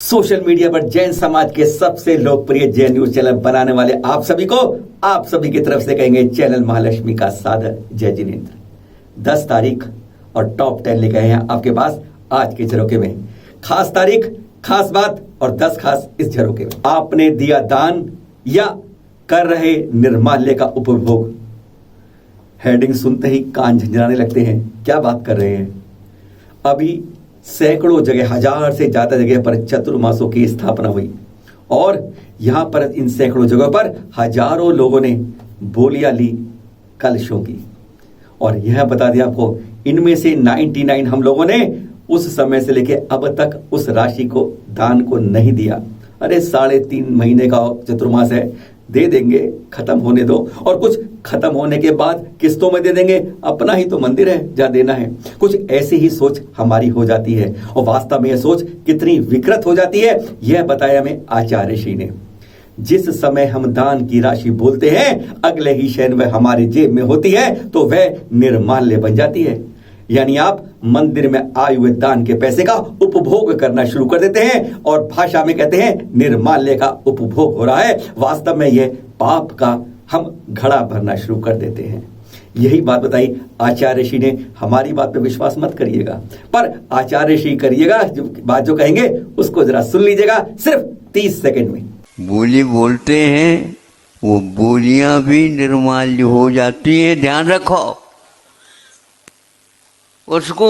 Social media पर जैन समाज के सबसे लोकप्रिय जैन न्यूज चैनल बनाने वाले आप सभी की तरफ से कहेंगे चैनल महालक्ष्मी का सादर जय जिनेंद्र। 10 तारीख और टॉप 10 लेके आए हैं आपके पास आज के झरोखे में। खास तारीख, खास बात और 10 खास इस झरोखे में। आपने दिया दान या कर रहे निर्माल्य का उपभोग। हेडिंग सुनते ही कान झंझनाने लगते हैं। क्या बात कर रहे हैं? अभी सैकड़ों जगह, 1000 से ज्यादा जगह पर चतुर्मासों की स्थापना हुई और यहां पर इन सैकड़ों जगहों पर हजारों लोगों ने बोलियां ली कलशों की। और यह बता दिया आपको, इनमें से 99 हम लोगों ने उस समय से लेके अब तक उस राशि को दान को नहीं दिया। अरे 3.5 महीने का चतुर्मास है, दे देंगे, खत्म होने दो। और कुछ खत्म होने के बाद किस्तों में दे देंगे, अपना ही तो मंदिर है, जा देना है। कुछ ऐसी ही सोच हमारी हो जाती है और वास्तव में यह सोच कितनी विकृत हो जाती है यह बताया हमें आचार्य श्री ने। जिस समय हम दान की राशि बोलते हैं, अगले ही क्षण वह हमारी जेब में होती है तो वह निर्माल्य बन जाती है। यानी आप मंदिर में आए हुए दान के पैसे का उपभोग करना शुरू कर देते हैं और भाषा में कहते हैं निर्माल्य का उपभोग हो रहा है। वास्तव में यह पाप का हम घड़ा भरना शुरू कर देते हैं। यही बात बताई आचार्य श्री ने। हमारी बात पे विश्वास मत करिएगा, पर आचार्य श्री करिएगा। बात जो कहेंगे उसको जरा सुन लीजिएगा, सिर्फ 30 सेकंड में। बोली बोलते हैं, वो बोलियां भी निर्माल्य हो जाती है। ध्यान रखो, उसको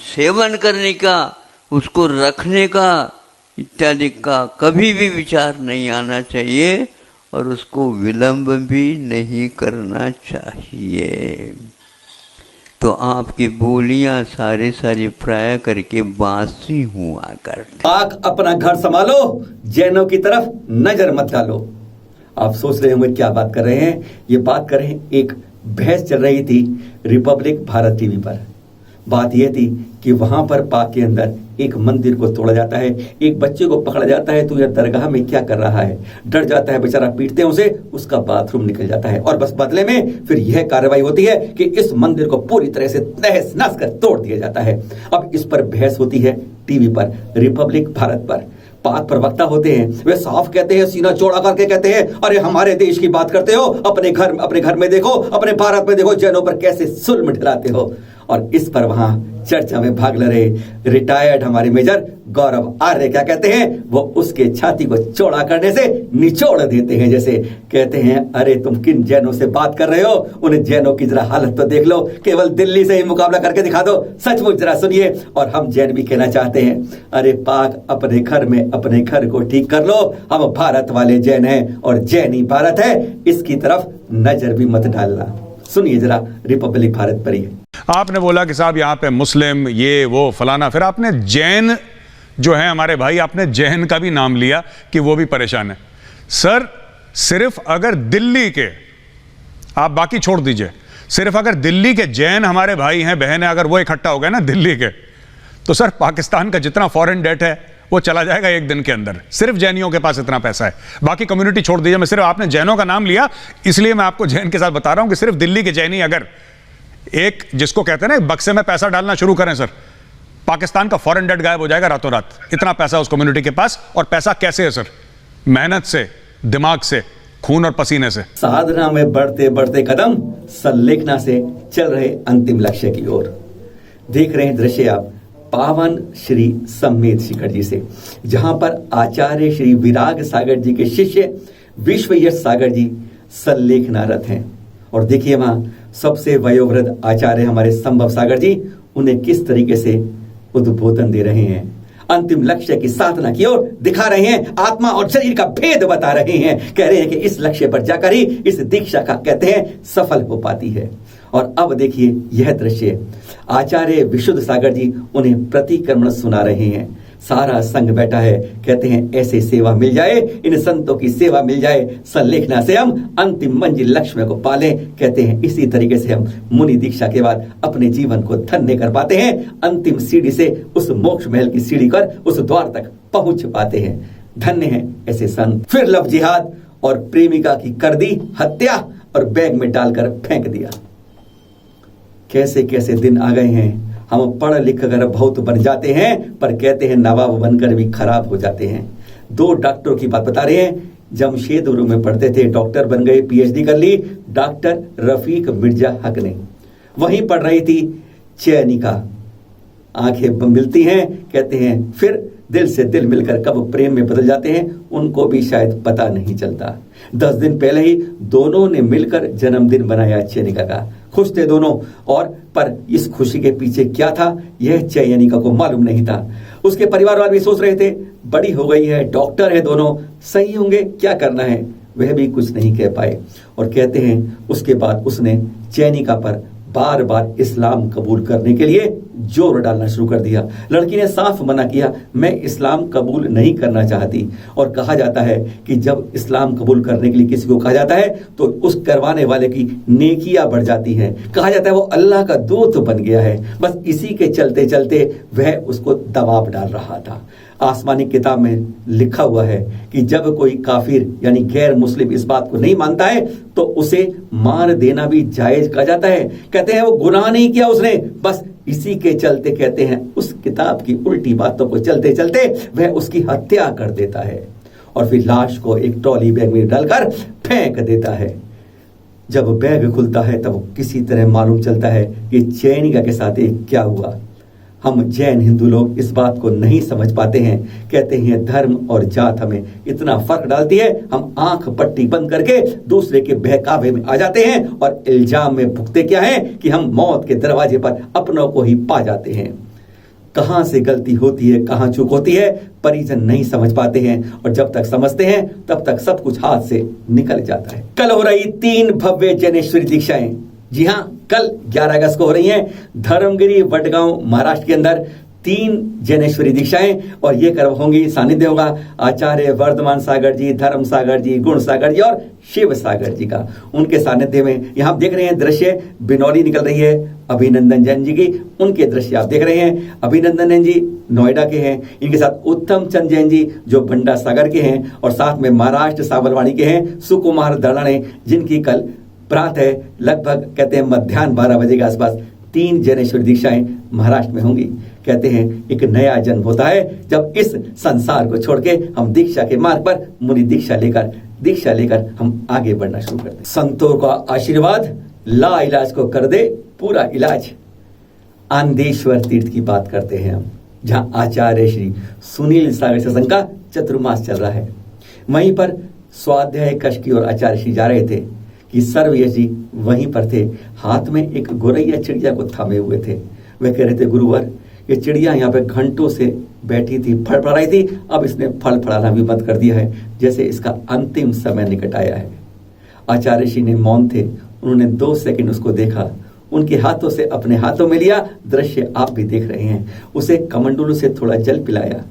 सेवन करने का, उसको रखने का इत्यादि का कभी भी विचार नहीं आना चाहिए और उसको विलंब भी नहीं करना चाहिए। तो आपकी बोलियां सारी प्राय करके बासी हुआ करती। आग अपना घर संभालो, जैनों की तरफ नजर मत डालो। आप सोच रहे होंगे क्या बात कर रहे हैं? ये बात कर रहे हैं, एक बहस चल रही थी रिपब्लिक भारत टीवी पर। बात यह थी कि वहां पर पाक के अंदर एक मंदिर को तोड़ा जाता है, एक बच्चे को पकड़ा जाता है, तो यह दरगाह में क्या कर रहा है? डर जाता है बेचारा, पीटते हैं उसे, उसका बाथरूम निकल जाता है और बस बदले में फिर यह कार्रवाई होती है कि इस मंदिर को पूरी तरह से तहस नहस कर तोड़ दिया जाता है। अब इस पर बहस होती है टीवी पर, रिपब्लिक भारत पर। पाक प्रवक्ता होते हैं, वे साफ कहते हैं, सीना चौड़ा करके कहते हैं, अरे हमारे देश की बात करते हो, अपने घर में देखो, अपने भारत में देखो, जैनों पर कैसे जुल्म ढिलाते हो। और इस पर वहां चर्चा में भाग ले रहे रिटायर्ड हमारे मेजर गौरव आर्य क्या कहते हैं? वो उसके छाती को चौड़ा करने से निचोड़ देते हैं। जैसे कहते हैं, अरे तुम किन जैनों से बात कर रहे हो? उन जैनों की जरा हालत तो देख लो, केवल दिल्ली से ही मुकाबला करके दिखा दो। सचमुच जरा सुनिए। और हम जैन भी कहना चाहते हैं, अरे पाक अपने घर में अपने घर को ठीक कर लो। हम भारत वाले जैन हैं और जैन ही भारत है, इसकी तरफ नजर भी मत डालना। सुनिए जरा रिपब्लिक भारत पर ही। आपने बोला कि साहब यहाँ पे मुस्लिम, ये वो फलाना, फिर आपने जैन जो है हमारे भाई, आपने जैन का भी नाम लिया कि वो भी परेशान है। सर सिर्फ अगर दिल्ली के, आप बाकी छोड़ दीजिए, सिर्फ अगर दिल्ली के जैन हमारे भाई हैं, बहन है, अगर वो इकट्ठा हो गए ना दिल्ली के, तो सर पाकिस्तान का जितना फॉरेन डेट है वो चला जाएगा एक दिन के अंदर। सिर्फ जैनियों के पास इतना पैसा है, बाकी कम्युनिटी छोड़ दीजिए। मैं सिर्फ, आपने जैनों का नाम लिया इसलिए मैं आपको जैन के साथ बता रहा हूं कि सिर्फ दिल्ली के जैनी अगर एक, जिसको कहते हैं ना, बक्से में पैसा डालना शुरू करें सर, पाकिस्तान का फॉरेन डेट गायब हो जाएगा रातों रात। इतना पैसा उस कम्युनिटी के पास। और पैसा कैसे है सर? मेहनत से, दिमाग से, खून और पसीने से। साधना में बढ़ते बढ़ते कदम संलेखना से चल रहे अंतिम लक्ष्य की ओर। देख रहे हैं दृश्य आप पावन श्री सम्मेद शिखर जी से, जहां पर आचार्य श्री विराग सागर जी के शिष्य विश्व यश सागर जी संलेखनारत हैं। और देखिए वहां सबसे वयोवृद्ध आचार्य हमारे संभव सागर जी उन्हें किस तरीके से उद्बोधन दे रहे हैं, अंतिम लक्ष्य की साधना की ओर दिखा रहे हैं, आत्मा और शरीर का भेद बता रहे हैं। कह रहे हैं कि इस लक्ष्य पर जाकर ही इस दीक्षा का, कहते हैं, सफल हो पाती है। और अब देखिए यह दृश्य, आचार्य विशुद्ध सागर जी उन्हें प्रतिक्रमण सुना रहे हैं। सारा संघ बैठा है, कहते हैं ऐसे सेवा मिल जाए, इन संतों की सेवा मिल जाए, संलेखना से हम अंतिम मंजिल लक्ष्य को पालें। कहते हैं इसी तरीके से हम मुनि दीक्षा के बाद अपने जीवन को धन्य कर पाते हैं, अंतिम सीढ़ी से उस मोक्ष महल की सीढ़ी कर उस द्वार तक पहुंच पाते हैं। धन्य हैं ऐसे संत। फिर लव जिहाद और प्रेमिका की कर दी हत्या और बैग में डालकर फेंक दिया। कैसे कैसे दिन आ गए हैं, हम पढ़ लिख कर बहुत बन जाते हैं, पर कहते हैं नवाब बनकर भी खराब हो जाते हैं। 2 डॉक्टरों की बात बता रहे हैं, जमशेदपुर में पढ़ते थे, डॉक्टर बन गए, पीएचडी कर ली डॉक्टर रफीक मिर्जा हक ने। वहीं पढ़ रही थी चयनिका, आंखें मिलती हैं, कहते हैं फिर दिल से दिल मिलकर कब प्रेम में बदल जाते हैं उनको भी शायद पता नहीं चलता। 10 दिन पहले ही दोनों ने मिलकर जन्मदिन मनाया चयनिका का। खुश थे दोनों, और पर इस खुशी के पीछे क्या था यह चयनिका को मालूम नहीं था। उसके परिवार वाले भी सोच रहे थे बड़ी हो गई है, डॉक्टर है, दोनों सही होंगे, क्या करना है, वह भी कुछ नहीं कह पाए। और कहते हैं उसके बाद उसने चयनिका पर बार बार इस्लाम कबूल करने के लिए जोर डालना शुरू कर दिया। लड़की ने साफ मना किया, मैं इस्लाम कबूल नहीं करना चाहती। और कहा जाता है कि जब इस्लाम कबूल करने के लिए किसी को कहा जाता है तो उस करवाने वाले की नेकियां बढ़ जाती हैं। कहा जाता है वो अल्लाह का दूत बन गया है। बस इसी के चलते चलते वह उसको दबाव डाल रहा था। आसमानी किताब में लिखा हुआ है कि जब कोई काफिर यानी गैर मुस्लिम इस बात को नहीं मानता है तो उसे मार देना भी जायज कहा जाता है। कहते हैं वो गुनाह नहीं किया उसने, बस इसी के चलते कहते हैं उस किताब की उल्टी बातों को चलते चलते वह उसकी हत्या कर देता है और फिर लाश को एक ट्रॉली बैग में डालकर फेंक देता है। जब बैग खुलता है तब किसी तरह मालूम चलता है कि चयनिका के साथ ये क्या हुआ। हम जैन हिंदू लोग इस बात को नहीं समझ पाते हैं। कहते हैं धर्म और जात हमें इतना फर्क डालती है, हम आंख पट्टी बंद करके दूसरे के बहकावे में आ जाते हैं और इल्जाम में भुगते क्या है कि हम मौत के दरवाजे पर अपनों को ही पा जाते हैं। कहां से गलती होती है, कहां चूक होती है, परिजन नहीं समझ पाते हैं और जब तक समझते हैं तब तक सब कुछ हाथ से निकल जाता है। कल हो रही 3 भव्य जैनेश्वरी दीक्षाएं, जी हां, कल 11 अगस्त को हो रही हैं धर्मगिरी वडगांव महाराष्ट्र के अंदर 3 जैनेश्वरी दीक्षाएं। और ये कर्म होंगी, सानिध्य होगा आचार्य वर्धमान सागर जी, धर्म सागर जी, गुण सागर जी और शिव सागर जी का। उनके सानिध्य में यहां आप देख रहे हैं दृश्य, बिनौली निकल रही है अभिनंदन जैन जी की, उनके दृश्य आप देख रहे हैं। अभिनंदन जैन जी नोएडा के हैं, इनके साथ उत्तम चंद जैन जी जो बंडा सागर के हैं और साथ में महाराष्ट्र साबरवाड़ी के हैं सुकुमार दलाने, जिनकी कल प्रातः लगभग कहते हैं मध्याह्न 12 बजे के आसपास 3 जैनेश्वरी दीक्षाएं महाराष्ट्र में होंगी। कहते हैं एक नया जन्म होता है जब इस संसार को छोड़ के हम दीक्षा के मार्ग पर मुनि दीक्षा लेकर हम आगे बढ़ना शुरू करते हैं। संतों का आशीर्वाद ला इलाज को कर दे पूरा इलाज। आंदेश्वर तीर्थ की बात करते हैं हम, जहां आचार्य श्री सुनील सागर सत्संग का चतुर्मास चल रहा है। वहीं पर स्वाध्याय कक्ष की ओर आचार्य श्री जा रहे थे कि सर्वयश जी वहीं पर थे, हाथ में एक गोरैया चिड़िया को थामे हुए थे। वे कह रहे थे गुरुवर ये चिड़िया यहाँ पे घंटों से बैठी थी, फड़ फड़ा रही थी, अब इसने फल फड़ाना भी बंद कर दिया है, जैसे इसका अंतिम समय निकट आया है। आचार्य श्री ने मौन थे, उन्होंने 2 सेकंड उसको देखा, उनके हाथों से अपने हाथों में लिया, दृश्य आप भी देख रहे हैं, उसे कमंडलू से थोड़ा जल पिलाया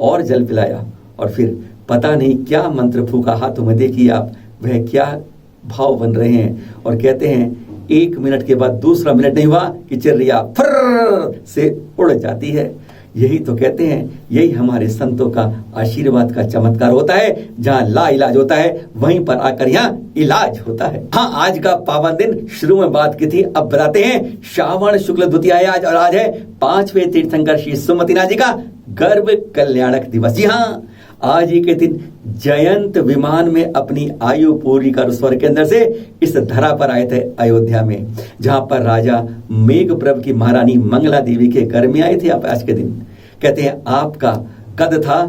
और जल पिलाया और फिर पता नहीं क्या मंत्र फूका हाथों में, देखिए आप वह क्या भाव बन रहे हैं। और कहते हैं 1 मिनट के बाद दूसरा मिनट नहीं हुआ कि चिड़िया फर्र से उड़ जाती है। यही तो कहते हैं, यही हमारे संतों का आशीर्वाद का चमत्कार होता है। जहां ला इलाज होता है वहीं पर आकर यहाँ इलाज होता है। हाँ, आज का पावन दिन शुरू में बात की थी, अब बताते हैं श्रावण शुक्ल द्वितीया आज, और आज है 5वें तीर्थंकर श्री सुमतिनाथ जी का गर्भ कल्याणक दिवस। जी हाँ, आज ही के दिन जयंत विमान में अपनी आयु पूरी कर स्वर्ग के अंदर से इस धरा पर आए थे अयोध्या में, जहां पर राजा मेघप्रभ की महारानी मंगला देवी के घर में आए थे आप आज के दिन। कहते हैं आपका कद था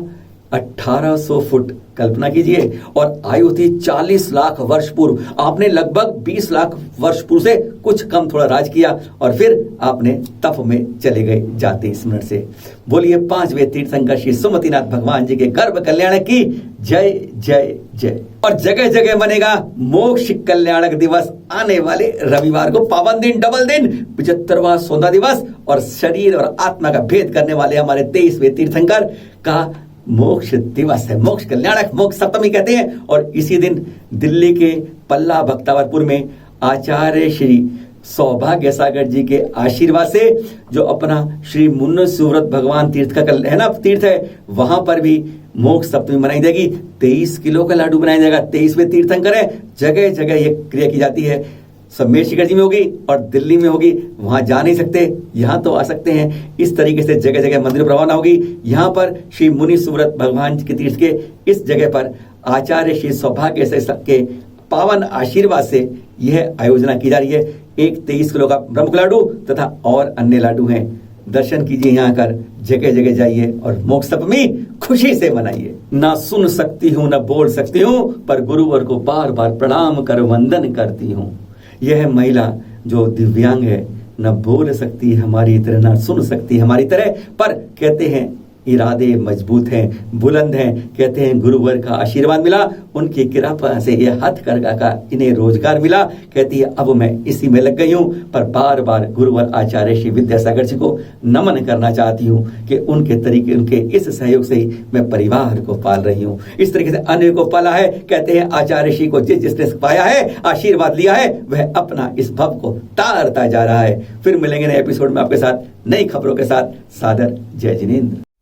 1800 फुट, कल्पना कीजिए, और आयु थी 40 लाख वर्ष पूर्व। आपने लगभग 20 लाख वर्ष पूर्व से कुछ कम थोड़ा राज किया और फिर आपने तप में चले गए जाते स्मरण से। बोलिए 5वें तीर्थंकर श्री सुमतिनाथ भगवान जी के गर्भ कल्याण की जय जय जय। और जगह जगह बनेगा मोक्ष कल्याणक दिवस आने वाले रविवार को, पावन दिन, डबल दिन, 75वां सोना दिवस और शरीर और आत्मा का भेद करने वाले हमारे 23वें तीर्थंकर का मोक्ष दिवस है, मोक्ष कल्याणक, मोक्ष सप्तमी कहते हैं। और इसी दिन दिल्ली के पल्ला भक्तावरपुर में आचार्य श्री सौभाग्य सागर जी के आशीर्वाद से जो अपना श्री मुन्न सुव्रत भगवान तीर्थ का है ना तीर्थ है, वहां पर भी मोक्ष सप्तमी मनाई जाएगी। 23 किलो का लाडू बनाया जाएगा। 23वें तीर्थंकर है, जगह जगह ये क्रिया की जाती है। सम्मेद शिखर जी में होगी और दिल्ली में होगी, वहां जा नहीं सकते, यहां तो आ सकते हैं। इस तरीके से जगह जगह मंदिरों पर रवाना होगी। यहां पर श्री मुनि सुव्रत भगवान के तीर्थ के इस जगह पर आचार्य श्री सौभाग्य से सबके पावन आशीर्वाद से यह आयोजना की जा रही है। एक 23 किलो का ब्रह्म लाडू तथा और अन्य लाडू हैं। दर्शन कीजिए, यहाँ आकर जगह जगह जाइए और मोक्ष सप्तमी खुशी से मनाइए। ना सुन सकती हूँ न बोल सकती हूँ, पर गुरुवर को बार बार प्रणाम कर वंदन करती हूँ। यह महिला जो दिव्यांग है, न बोल सकती हमारी तरह, न सुन सकती हमारी तरह, पर कहते हैं इरादे मजबूत हैं, बुलंद हैं। कहते हैं गुरुवर का आशीर्वाद मिला, उनकी कृपा से ये हथकरघा का इन्हें रोजगार मिला। कहती है अब मैं इसी में लग गई हूँ, पर बार बार गुरुवर आचार्य श्री विद्यासागर जी को नमन करना चाहती हूँ कि उनके तरीके, उनके इस सहयोग से ही मैं परिवार को पाल रही हूँ। इस तरीके से अन्य को पाला है। कहते हैं आचार्य श्री को जिसने पाया है, आशीर्वाद लिया है, वह अपना इस भव को तारता जा रहा है। फिर मिलेंगे नए एपिसोड में आपके साथ नई खबरों के साथ। सादर जय जिनेंद्र।